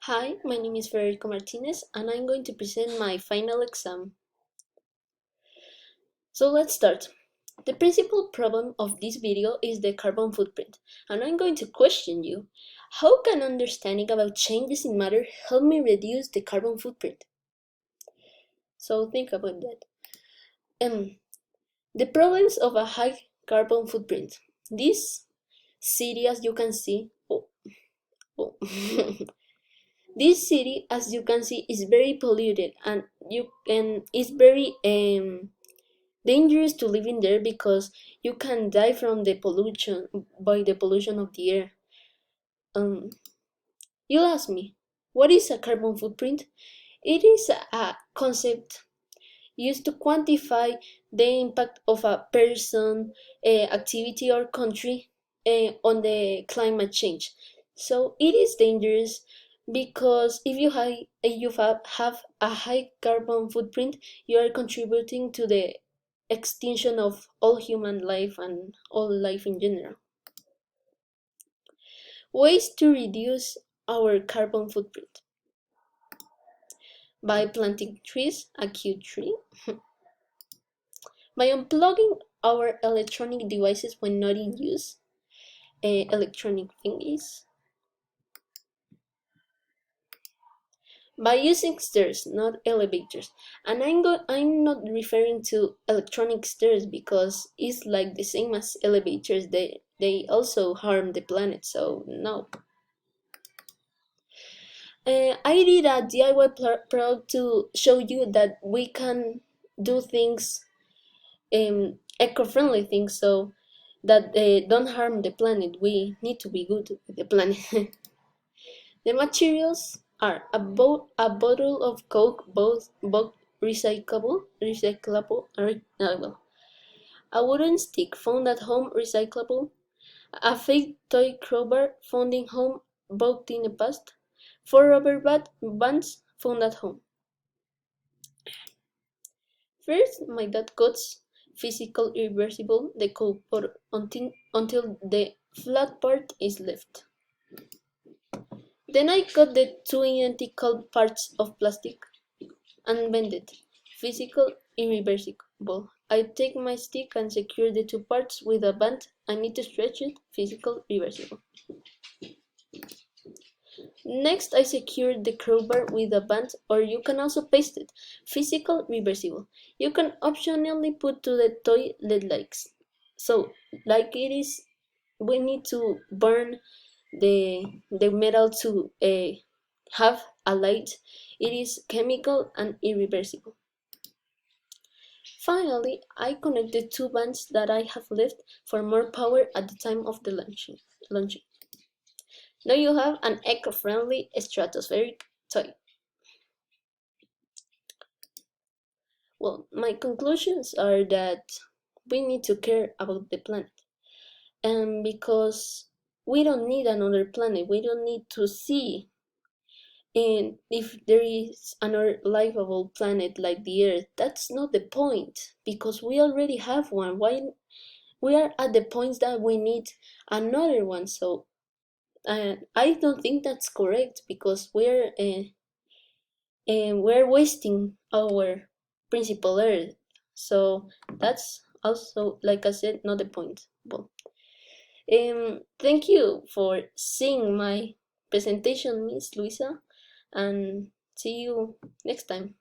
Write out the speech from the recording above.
Hi, my name is Federico Martinez and I'm going to present my final exam. So let's start. The principal problem of this video is the carbon footprint, and I'm going to question you. How can understanding about changes in matter help me reduce the carbon footprint? So think about that. The problems of a high carbon footprint. This city, as you can see, oh. This city, as you can see, is very polluted and it's very dangerous to live in there because you can die from the pollution by the pollution of the air. Um, you'll ask me, what is a carbon footprint? It is a concept used to quantify the impact of a person, activity, or country on the climate change. So it is dangerous because if have a high carbon footprint, you are contributing to the extinction of all human life and all life in general. Ways to reduce our carbon footprint: by planting trees, a cute tree, by unplugging our electronic devices when not in use, electronic thingies, by using stairs, not elevators. And I'm not referring to electronic stairs because it's like the same as elevators. They also harm the planet, so no. I did a DIY product to show you that we can do things, eco-friendly things, so that they don't harm the planet. We need to be good with the planet. The materials are a bottle of Coke, both recyclable, a wooden stick found at home, recyclable, a fake toy crowbar found in home, bought in the past, 4 rubber bands found at home. First, my dad cuts physical irreversible the Coke bottle until the flat part is left. Then I cut the two identical parts of plastic and bend it. Physical, irreversible. I take my stick and secure the two parts with a band. I need to stretch it. Physical, reversible. Next, I secure the crowbar with a band, or you can also paste it. Physical, reversible. You can optionally put to the toy LED lights. So, like it is, we need to burn the metal to have a light. It is chemical and irreversible. Finally, I connected two bands that I have left for more power at the time of the launching. Now you have an eco-friendly stratospheric toy. Well, my conclusions are that we need to care about the planet. And because we don't need another planet, we don't need to see and if there is another livable planet like the Earth. That's not the point, because we already have one. Why we are at the point that we need another one? So I don't think that's correct, because we're wasting our principal Earth. So that's also, like I said, not the point. Well, thank you for seeing my presentation, Miss Luisa, and see you next time.